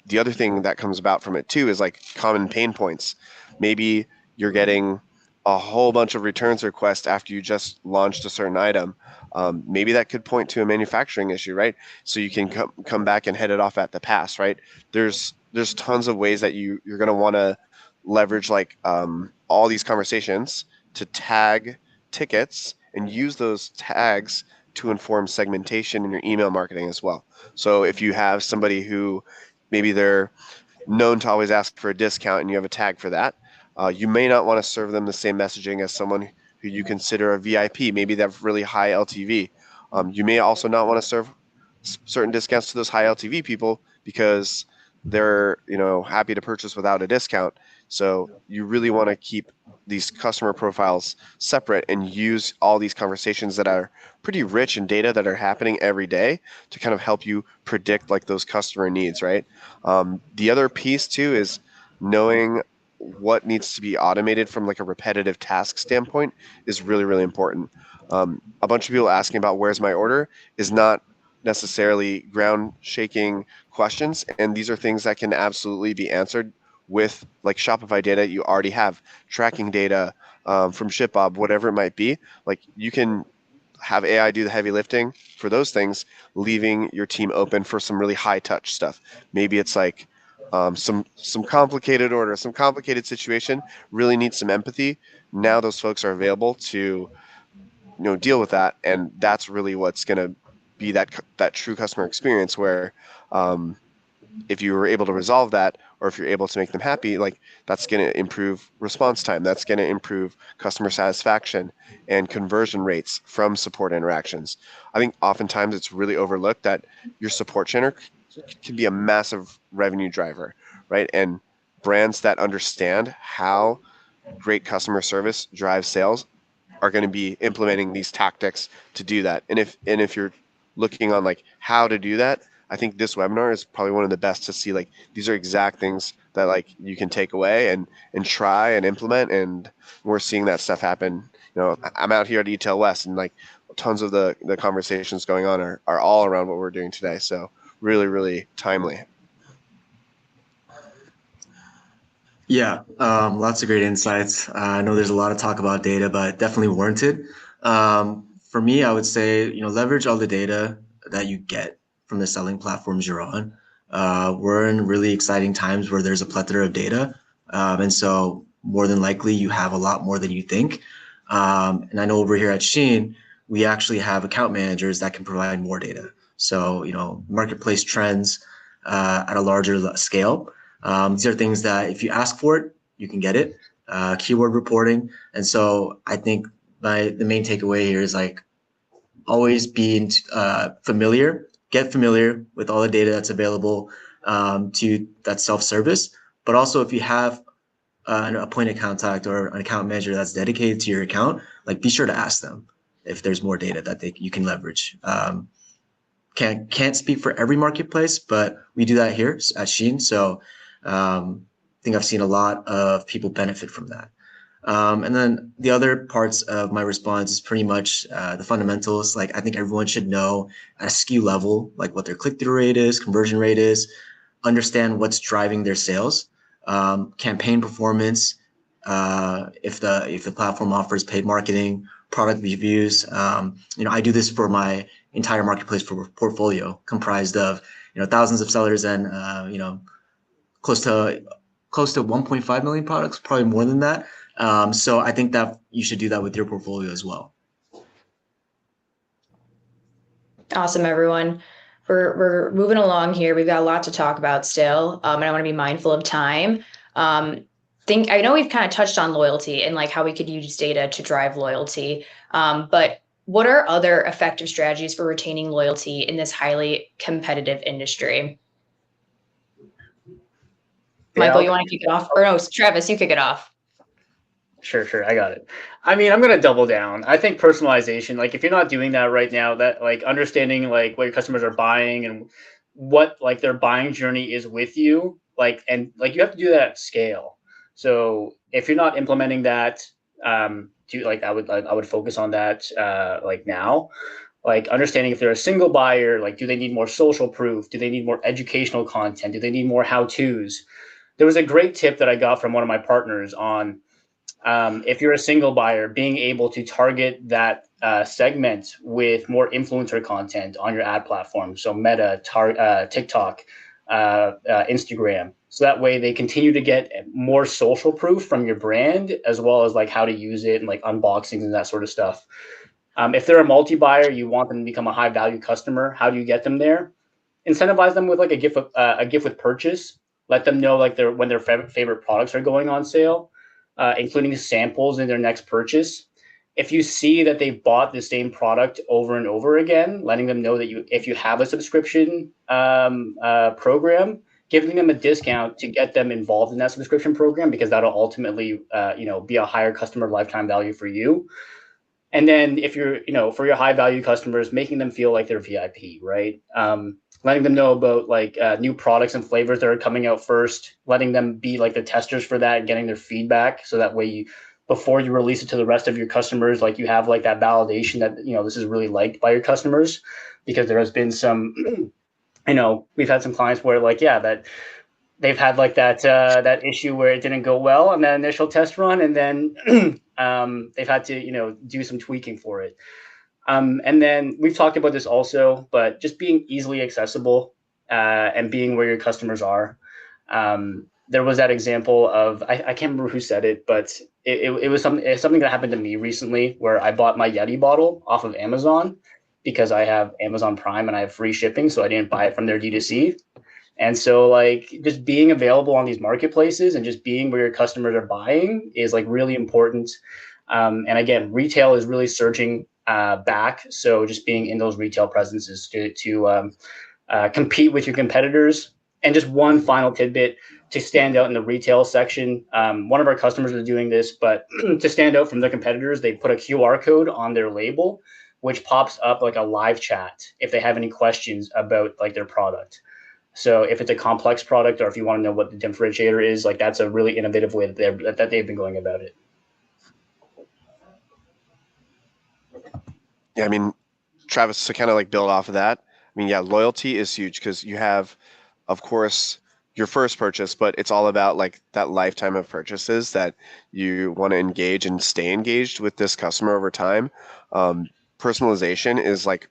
S2: the other thing that comes about from it too is like common pain points. Maybe you're getting a whole bunch of returns requests after you just launched a certain item. Maybe that could point to a manufacturing issue, right? So you can come back and head it off at the pass, right? There's tons of ways that you're going to want to leverage like all these conversations to tag tickets and use those tags to inform segmentation in your email marketing as well. So if you have somebody who maybe they're known to always ask for a discount and you have a tag for that, you may not want to serve them the same messaging as someone who you consider a VIP. Maybe they have really high LTV. You may also not want to serve certain discounts to those high LTV people because they're happy to purchase without a discount. So you really want to keep these customer profiles separate and use all these conversations that are pretty rich in data that are happening every day to kind of help you predict like those customer needs, right? The other piece too is knowing what needs to be automated from like a repetitive task standpoint is really, really important. A bunch of people asking about where's my order is not necessarily ground shaking questions, and these are things that can absolutely be answered with like Shopify data you already have, tracking data from ShipBob, whatever it might be. Like you can have AI do the heavy lifting for those things, leaving your team open for some really high touch stuff. Maybe it's like some complicated order, some complicated situation, really needs some empathy. Now those folks are available to deal with that, and that's really what's going to be that true customer experience where if you were able to resolve that, or if you're able to make them happy, like that's going to improve response time, that's going to improve customer satisfaction and conversion rates from support interactions. I think oftentimes it's really overlooked that your support center can be a massive revenue driver, right? And brands that understand how great customer service drives sales are going to be implementing these tactics to do that. And if you're looking on like how to do that, I think this webinar is probably one of the best to see like these are exact things that like you can take away and try and implement. And we're seeing that stuff happen. I'm out here at Etail West, and like tons of the conversations going on are all around what we're doing today. So really, really timely.
S3: Yeah, lots of great insights. I know there's a lot of talk about data, but definitely warranted. For me, I would say, leverage all the data that you get from the selling platforms you're on. We're in really exciting times where there's a plethora of data. And so more than likely you have a lot more than you think. And I know over here at SHEIN, we actually have account managers that can provide more data. So, marketplace trends at a larger scale. These are things that if you ask for it, you can get it. Keyword reporting. And so I think the main takeaway here is like always being get familiar with all the data that's available to that self-service. But also if you have a point of contact or an account manager that's dedicated to your account, like be sure to ask them if there's more data that you can leverage. Can't speak for every marketplace, but we do that here at SHEIN. So I think I've seen a lot of people benefit from that. And then the other parts of my response is pretty much the fundamentals. Like I think everyone should know at a SKU level, like what their click-through rate is, conversion rate is, understand what's driving their sales, campaign performance, if the platform offers paid marketing, product reviews. I do this for my entire marketplace portfolio comprised of thousands of sellers and close to 1.5 million products, probably more than that. So I think that you should do that with your portfolio as well.
S1: Awesome, everyone. We're moving along here. We've got a lot to talk about still, and I want to be mindful of time. I know we've kind of touched on loyalty and like how we could use data to drive loyalty, but what are other effective strategies for retaining loyalty in this highly competitive industry? Michael, you want to kick it off? Or no, Travis, you kick it off.
S5: Sure. I got it. I mean, I'm going to double down. I think personalization, like if you're not doing that right now, that like understanding like what your customers are buying and what like their buying journey is with you, like, and like you have to do that at scale. So if you're not implementing that, I would focus on that like now, like understanding if they're a single buyer, like do they need more social proof? Do they need more educational content? Do they need more how-tos? There was a great tip that I got from one of my partners on if you're a single buyer, being able to target that segment with more influencer content on your ad platform. So Meta, TikTok, Instagram. So that way they continue to get more social proof from your brand, as well as like how to use it and like unboxings and that sort of stuff. If they're a multi-buyer, you want them to become a high value customer. How do you get them there? Incentivize them with like a gift with purchase. Let them know like when their favorite products are going on sale. Including samples in their next purchase. If you see that they've bought the same product over and over again, letting them know that if you have a subscription program, giving them a discount to get them involved in that subscription program, because that'll ultimately, be a higher customer lifetime value for you. And then if you're, for your high value customers, making them feel like they're VIP, right? Letting them know about like new products and flavors that are coming out first, letting them be like the testers for that and getting their feedback. So that way before you release it to the rest of your customers, like you have like that validation that, this is really liked by your customers. Because there has been some, we've had some clients where like, that they've had like that issue where it didn't go well on that initial test run, and then they've had to do some tweaking for it. And then we've talked about this also, but just being easily accessible and being where your customers are. There was that example of I can't remember who said it, but it was something that happened to me recently, where I bought my Yeti bottle off of Amazon because I have Amazon Prime and I have free shipping, so I didn't buy it from their D2C. And so like just being available on these marketplaces and just being where your customers are buying is like really important. And again, retail is really surging back. So just being in those retail presences to compete with your competitors. And just one final tidbit to stand out in the retail section. One of our customers is doing this, but to stand out from the competitors, they put a QR code on their label, which pops up like a live chat if they have any questions about like their product. So if it's a complex product, or if you want to know what the differentiator is, like that's a really innovative way that they've been going about it.
S2: Yeah, I mean, Travis, to kind of like build off of that, I mean, yeah, loyalty is huge because you have, of course, your first purchase, but it's all about like that lifetime of purchases that you want to engage and stay engaged with this customer over time. Personalization is like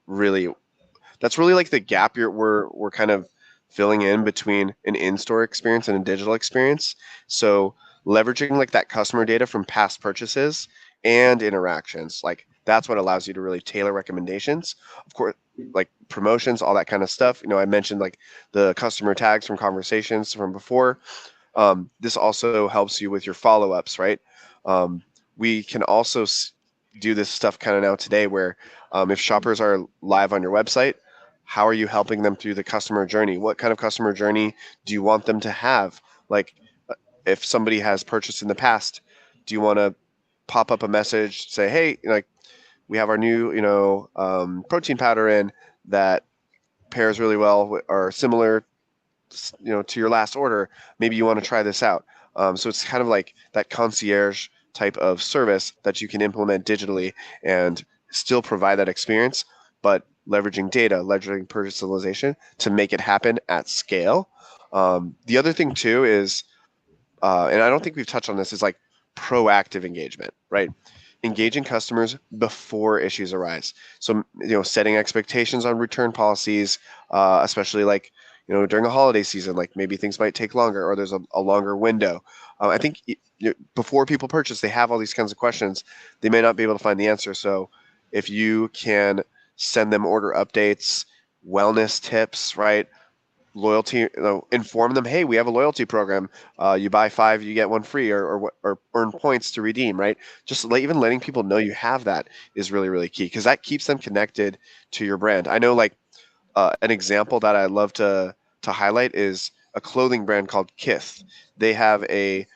S2: that's really like the gap we're kind of filling in between an in-store experience and a digital experience. So leveraging like that customer data from past purchases and interactions, like that's what allows you to really tailor recommendations. Of course, like promotions, all that kind of stuff. I mentioned like the customer tags from conversations from before. This also helps you with your follow-ups, right? We can also do this stuff kind of now today where if shoppers are live on your website, how are you helping them through the customer journey? What kind of customer journey do you want them to have? Like if somebody has purchased in the past, do you want to pop up a message, say, hey, like we have our new, protein powder in that pairs really well or similar, to your last order. Maybe you want to try this out. So it's kind of like that concierge type of service that you can implement digitally and still provide that experience, but leveraging data, leveraging personalization to make it happen at scale. The other thing too is, and I don't think we've touched on this, is like proactive engagement, right? Engaging customers before issues arise. So, setting expectations on return policies, especially like, during a holiday season, like maybe things might take longer or there's a longer window. I think before people purchase, they have all these kinds of questions. They may not be able to find the answer. So if you can send them order updates, wellness tips, right? Loyalty, inform them, hey, we have a loyalty program. You buy 5, you get 1 free, or earn points to redeem, right? Just even letting people know you have that is really, really key because that keeps them connected to your brand. I know like an example that I love to highlight is a clothing brand called Kith. They have a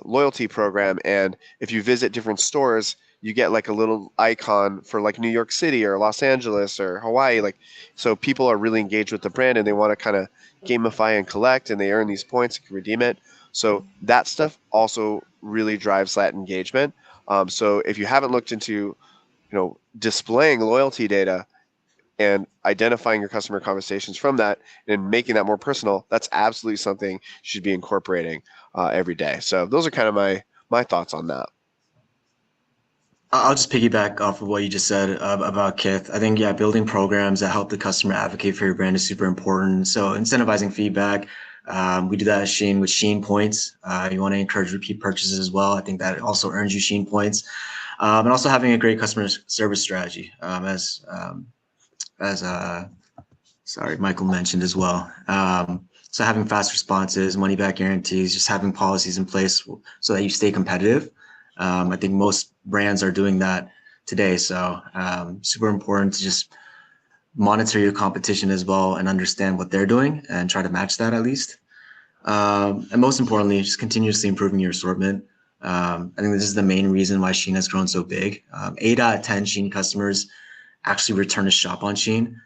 S2: loyalty program, and if you visit different stores, you get like a little icon for like New York City or Los Angeles or Hawaii. Like, so people are really engaged with the brand and they want to kind of gamify and collect, and they earn these points and can redeem it. So that stuff also really drives that engagement. So if you haven't looked into, displaying loyalty data and identifying your customer conversations from that and making that more personal, that's absolutely something you should be incorporating every day. So those are kind of my thoughts on that.
S3: I'll just piggyback off of what you just said about Kith. I think, building programs that help the customer advocate for your brand is super important. So incentivizing feedback, we do that at SHEIN with SHEIN points. You want to encourage repeat purchases as well. I think that also earns you SHEIN points. And also having a great customer service strategy, as Michael mentioned as well. So having fast responses, money back guarantees, just having policies in place so that you stay competitive. I think most brands are doing that today. So super important to just monitor your competition as well and understand what they're doing and try to match that at least. And most importantly, just continuously improving your assortment. I think this is the main reason why SHEIN has grown so big. 8 out of 10 SHEIN customers actually return to shop on SHEIN.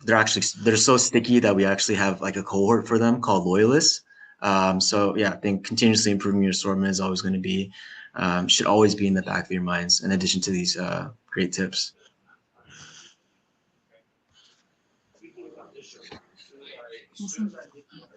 S3: They're so sticky that we actually have like a cohort for them called loyalists. So yeah, I think continuously improving your assortment is always going to be, should always be in the back of your minds, in addition to these great tips.
S4: Awesome.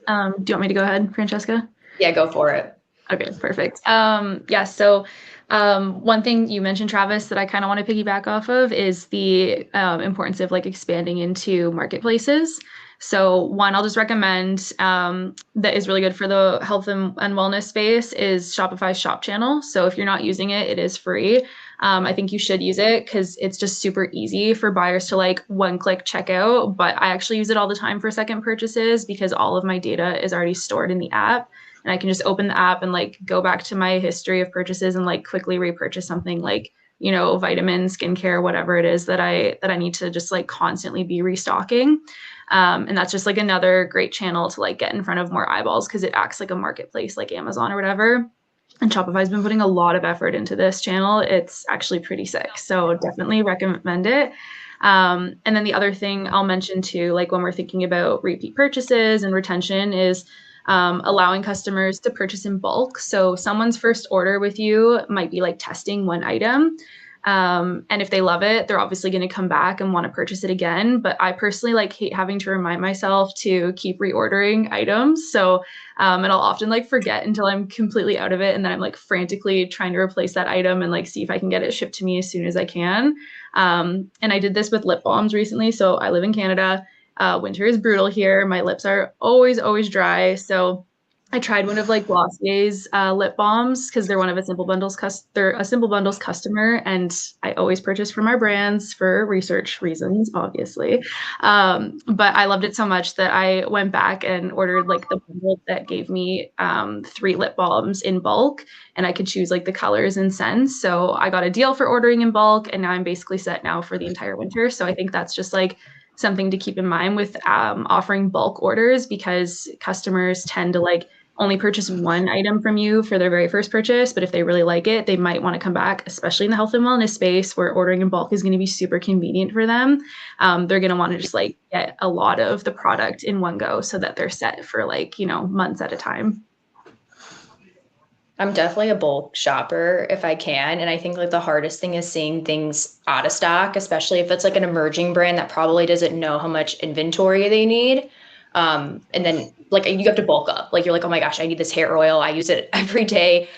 S4: Do you want me to go ahead, Francesca?
S1: Yeah, go for it.
S4: Okay, perfect. Yeah, so one thing you mentioned, Travis, that I kind of want to piggyback off of is the importance of like expanding into marketplaces. So one, I'll just recommend that is really good for the health and wellness space is Shopify's Shop Channel. So if you're not using it, it is free. I think you should use it because it's just super easy for buyers to like one-click checkout. But I actually use it all the time for second purchases because all of my data is already stored in the app. And I can just open the app and like go back to my history of purchases and like quickly repurchase something like, you know, vitamins, skincare, whatever it is that I need to just like constantly be restocking. And that's just like another great channel to like get in front of more eyeballs because it acts like a marketplace like Amazon or whatever. And Shopify's been putting a lot of effort into this channel. It's actually pretty sick. So definitely recommend it. And then the other thing I'll mention too, like when we're thinking about repeat purchases and retention is allowing customers to purchase in bulk. So someone's first order with you might be like testing one item. And if they love it, they're obviously going to come back and want to purchase it again. But I personally like hate having to remind myself to keep reordering items. So, and I'll often like forget until I'm completely out of it. And then I'm like frantically trying to replace that item and like see if I can get it shipped to me as soon as I can. And I did this with lip balms recently. So I live in Canada. Winter is brutal here. My lips are always dry. So I tried one of like Glossier's lip balms because they're one of a Simple Bundles they're a Simple Bundles customer, and I always purchase from our brands for research reasons, obviously. But I loved it so much that I went back and ordered like the bundle that gave me 3 lip balms in bulk, and I could choose like the colors and scents. So I got a deal for ordering in bulk, and now I'm basically set now for the entire winter. So I think that's just like something to keep in mind with offering bulk orders, because customers tend to like only purchase one item from you for their very first purchase. But if they really like it, they might want to come back, especially in the health and wellness space where ordering in bulk is going to be super convenient for them. They're going to want to just like get a lot of the product in one go so that they're set for like, you know, months at a time.
S1: I'm definitely a bulk shopper if I can. And I think like the hardest thing is seeing things out of stock, especially if it's like an emerging brand that probably doesn't know how much inventory they need. And then like you have to bulk up. Like you're like, oh my gosh, I need this hair oil. I use it every day.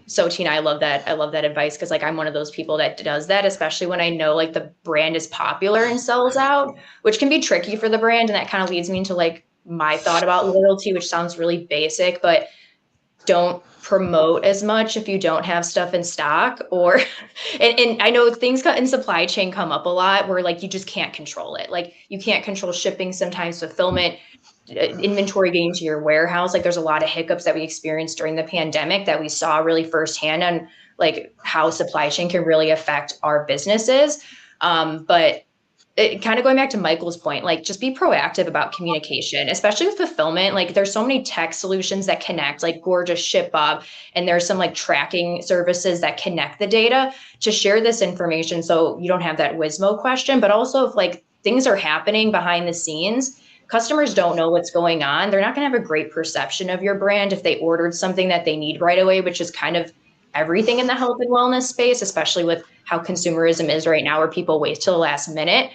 S1: So Tina, I love that. I love that advice because like I'm one of those people that does that, especially when I know like the brand is popular and sells out, which can be tricky for the brand. And that kind of leads me into like my thought about loyalty, which sounds really basic, but don't promote as much if you don't have stuff in stock. Or and I know things in supply chain come up a lot where like you just can't control it. Like you can't control shipping, sometimes fulfillment, inventory getting to your warehouse. Like there's a lot of hiccups that we experienced during the pandemic that we saw really firsthand on like how supply chain can really affect our businesses. But it kind of going back to Michael's point, like just be proactive about communication, especially with fulfillment. Like there's so many tech solutions that connect, like Gorgias, ShipBob, and there's some like tracking services that connect the data to share this information. So you don't have that Wismo question, but also if like things are happening behind the scenes, customers don't know what's going on. They're not going to have a great perception of your brand if they ordered something that they need right away, which is kind of everything in the health and wellness space, especially with how consumerism is right now, where people wait till the last minute.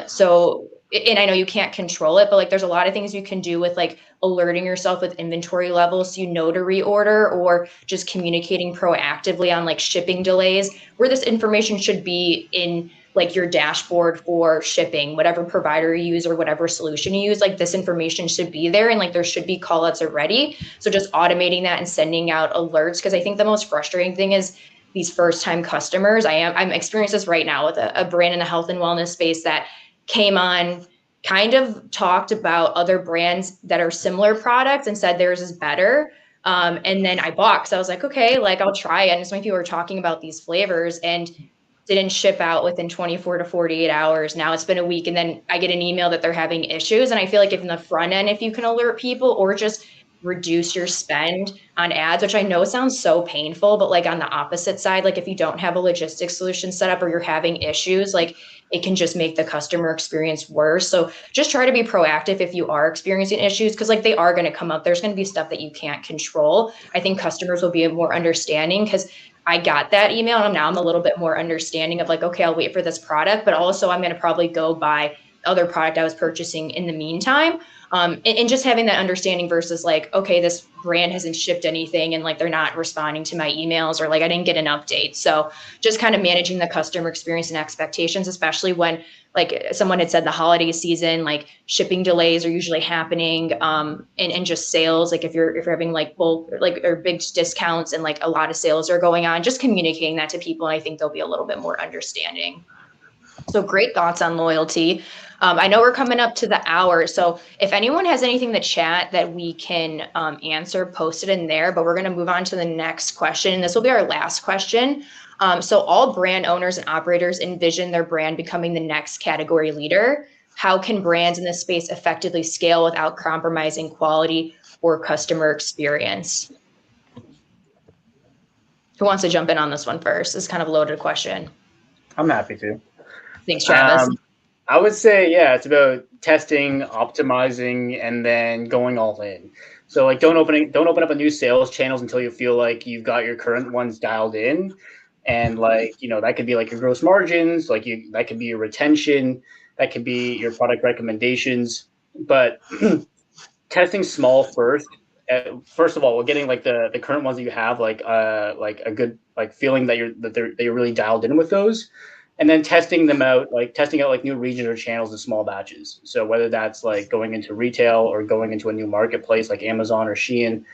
S1: So, and I know you can't control it, but like there's a lot of things you can do with like alerting yourself with inventory levels so you know to reorder, or just communicating proactively on like shipping delays, where this information should be in like your dashboard for shipping, whatever provider you use or whatever solution you use. Like this information should be there, and like there should be call outs already. So just automating that and sending out alerts, because I think the most frustrating thing is these first time customers. I'm experiencing this right now with a brand in the health and wellness space that came on, kind of talked about other brands that are similar products and said theirs is better. And then I bought, because I was like, okay, like I'll try it. And so many people were talking about these flavors and didn't ship out within 24 to 48 hours. Now it's been a week, and then I get an email that they're having issues. And I feel like if in the front end, if you can alert people or just reduce your spend on ads, which I know sounds so painful, but like on the opposite side, like if you don't have a logistics solution set up or you're having issues, like it can just make the customer experience worse. So just try to be proactive if you are experiencing issues, because like they are going to come up. There's going to be stuff that you can't control. I think customers will be more understanding, because I got that email and now I'm a little bit more understanding of like, okay, I'll wait for this product, but also I'm going to probably go buy other product I was purchasing in the meantime. And just having that understanding versus like, okay, this brand hasn't shipped anything and like they're not responding to my emails, or like I didn't get an update. So just kind of managing the customer experience and expectations, especially when, like someone had said, the holiday season, like shipping delays are usually happening, and just sales, like if you're having like bulk, like, or big discounts and like a lot of sales are going on, just communicating that to people, and I think they'll be a little bit more understanding. So great thoughts on loyalty. I know we're coming up to the hour, so if anyone has anything in the chat that we can answer, post it in there, but we're going to move on to the next question. This will be our last question. So all brand owners and operators envision their brand becoming the next category leader. How can brands in this space effectively scale without compromising quality or customer experience? Who wants to jump in on this one first? It's kind of a loaded question.
S5: I'm happy to.
S1: Thanks, Travis.
S5: I would say, yeah, it's about testing, optimizing, and then going all in. So like don't open up a new sales channels until you feel like you've got your current ones dialed in. And like, that could be like your gross margins, that could be your retention, that could be your product recommendations. But testing small first. First of all, we're getting like the current ones that you have, like a good like feeling that you're really dialed in with those. And then testing out like new regions or channels in small batches. So whether that's like going into retail or going into a new marketplace like Amazon or SHEIN,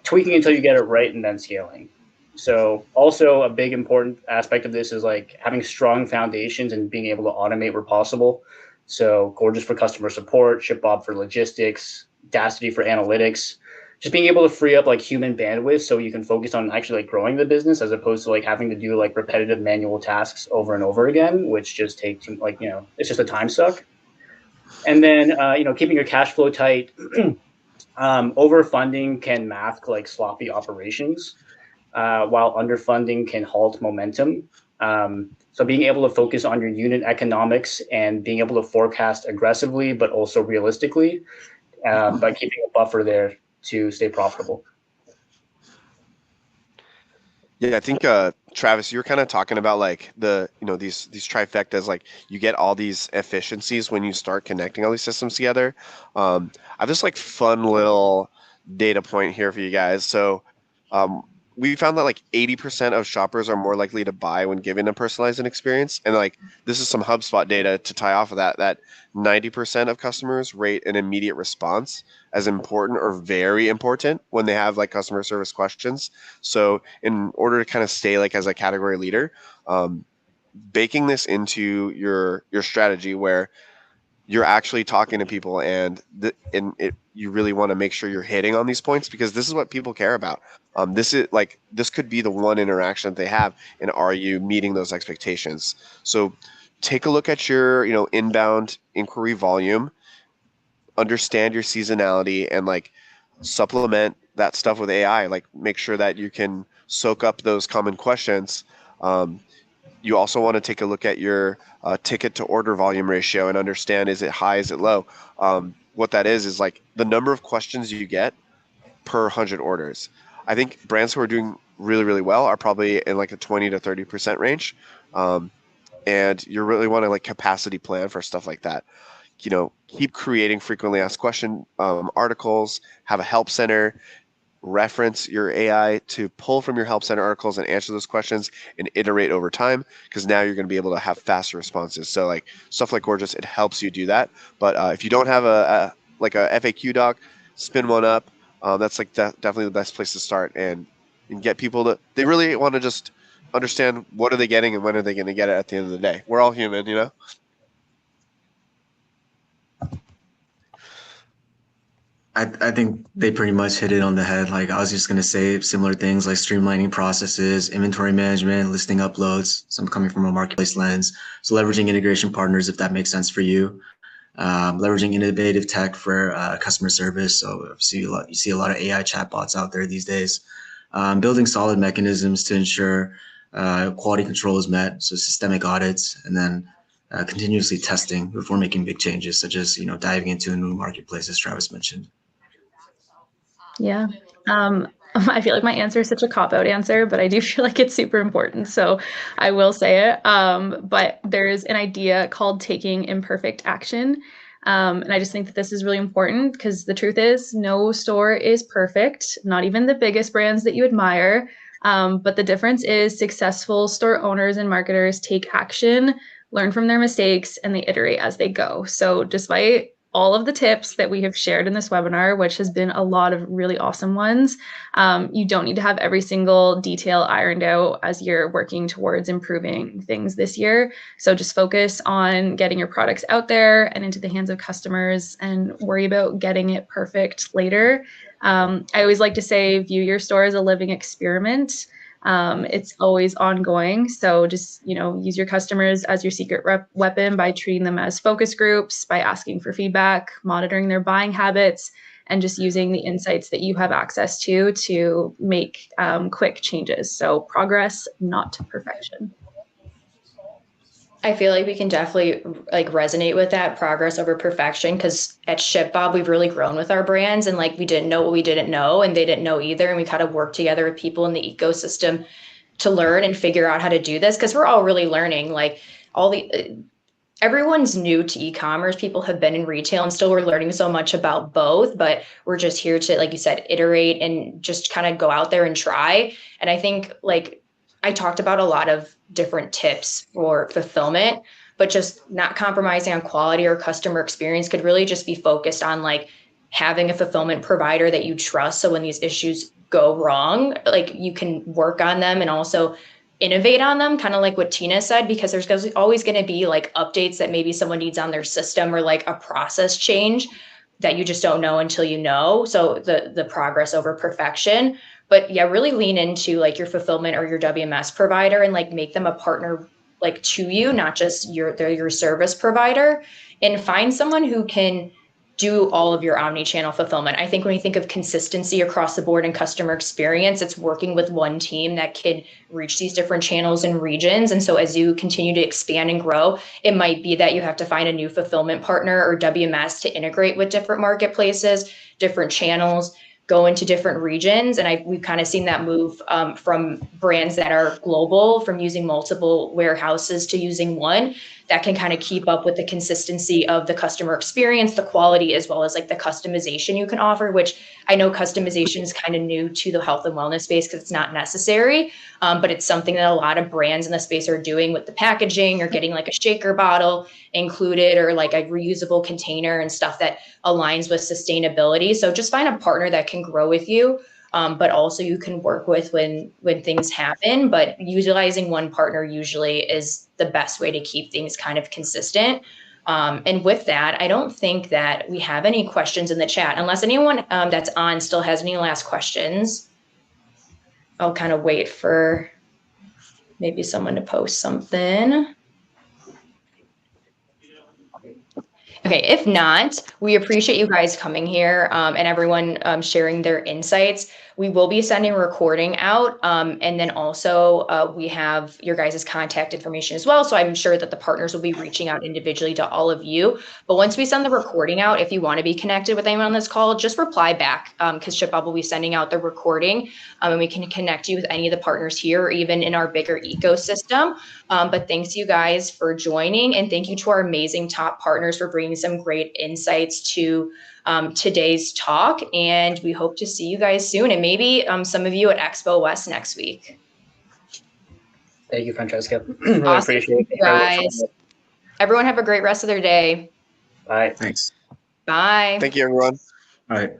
S5: tweaking until you get it right and then scaling. So also a big important aspect of this is like having strong foundations and being able to automate where possible. So Gorgias for customer support, ShipBob for logistics, Daasity for analytics. Just being able to free up like human bandwidth so you can focus on actually like growing the business, as opposed to like having to do like repetitive manual tasks over and over again, which just take like, it's just a time suck. And then, keeping your cash flow tight. Overfunding can mask like sloppy operations, while underfunding can halt momentum. So being able to focus on your unit economics and being able to forecast aggressively, but also realistically, by keeping a buffer there to stay profitable.
S2: Yeah, I think Travis, you're kind of talking about like the these trifectas, like you get all these efficiencies when you start connecting all these systems together. I have this like fun little data point here for you guys. So we found that like 80% of shoppers are more likely to buy when given a personalized experience, and like this is some HubSpot data to tie off of that 90% of customers rate an immediate response as important or very important when they have like customer service questions. So in order to kind of stay like as a category leader, baking this into your strategy where you're actually talking to people and you really want to make sure you're hitting on these points, because this is what people care about. This could be the one interaction that they have, and are you meeting those expectations? So take a look at your inbound inquiry volume, understand your seasonality, and like supplement that stuff with AI. Like make sure that you can soak up those common questions. You also want to take a look at your ticket to order volume ratio and understand, is it high, is it low? What that is like the number of questions you get per 100 orders. I think brands who are doing really, really well are probably in like a 20 to 30% range. And you really want to like capacity plan for stuff like that. Keep creating frequently asked question articles, have a help center, reference your AI to pull from your help center articles and answer those questions and iterate over time, because now you're going to be able to have faster responses. So like stuff like Gorgias, it helps you do that. But if you don't have a FAQ doc, spin one up. That's like definitely the best place to start, and get people to, they really want to just understand what are they getting and when are they going to get it at the end of the day. We're all human.
S3: I think they pretty much hit it on the head. Like I was just gonna say similar things like streamlining processes, inventory management, listing uploads, some coming from a marketplace lens. So leveraging integration partners if that makes sense for you. leveraging innovative tech for customer service. So you see a lot of AI chatbots out there these days. Building solid mechanisms to ensure quality control is met, so systemic audits, and then continuously testing before making big changes, such as diving into a new marketplace, as Travis mentioned.
S4: Yeah. I feel like my answer is such a cop-out answer, but I do feel like it's super important, so I will say it. But there's an idea called taking imperfect action. And I just think that this is really important because the truth is no store is perfect, not even the biggest brands that you admire. But the difference is successful store owners and marketers take action, learn from their mistakes, and they iterate as they go. So despite all of the tips that we have shared in this webinar, which has been a lot of really awesome ones, you don't need to have every single detail ironed out as you're working towards improving things this year. So just focus on getting your products out there and into the hands of customers and worry about getting it perfect later. I always like to say, view your store as a living experiment. It's always ongoing. So just, use your customers as your secret weapon by treating them as focus groups, by asking for feedback, monitoring their buying habits, and just using the insights that you have access to make quick changes. So progress, not perfection.
S1: I feel like we can definitely resonate with that, progress over perfection, because at ShipBob, we've really grown with our brands, and we didn't know what we didn't know, and they didn't know either. And we kind of work together with people in the ecosystem to learn and figure out how to do this, because we're all really learning. Everyone's new to e-commerce. People have been in retail and still we're learning so much about both, but we're just here to, like you said, iterate and just kind of go out there and try. And I think I talked about a lot of different tips for fulfillment, but just not compromising on quality or customer experience could really just be focused on having a fulfillment provider that you trust. So when these issues go wrong, you can work on them and also innovate on them, kind of like what Tina said, because there's always going to be updates that maybe someone needs on their system or a process change that you just don't know until you know. So the progress over perfection. But yeah, really lean into your fulfillment or your WMS provider and make them a partner to you, not just they're your service provider, and find someone who can do all of your omni-channel fulfillment. I think when you think of consistency across the board and customer experience, it's working with one team that can reach these different channels and regions. And so as you continue to expand and grow, it might be that you have to find a new fulfillment partner or WMS to integrate with different marketplaces, different channels, go into different regions. And we've kind of seen that move from brands that are global, from using multiple warehouses to using one, that can kind of keep up with the consistency of the customer experience, the quality, as well as the customization you can offer, which I know customization is kind of new to the health and wellness space because it's not necessary, but it's something that a lot of brands in the space are doing with the packaging or getting a shaker bottle included or a reusable container and stuff that aligns with sustainability. So just find a partner that can grow with you, but also you can work with when things happen. But utilizing one partner usually is the best way to keep things kind of consistent. And with that, I don't think that we have any questions in the chat, unless anyone that's on still has any last questions. I'll kind of wait for maybe someone to post something. Okay, if not, we appreciate you guys coming here and everyone sharing their insights. We will be sending a recording out, and then also we have your guys' contact information as well. So I'm sure that the partners will be reaching out individually to all of you. But once we send the recording out, if you want to be connected with anyone on this call, just reply back because ShipBob will be sending out the recording, and we can connect you with any of the partners here or even in our bigger ecosystem. But thanks you guys for joining, and thank you to our amazing top partners for bringing some great insights to today's talk. And we hope to see you guys soon, and maybe some of you at Expo West next week.
S5: Thank you, Francesca. Really
S1: Awesome.
S5: appreciate it,
S1: guys. Everyone have a great rest of their day.
S5: Bye.
S3: Thanks.
S1: Bye.
S2: Thank you, everyone.
S3: All right.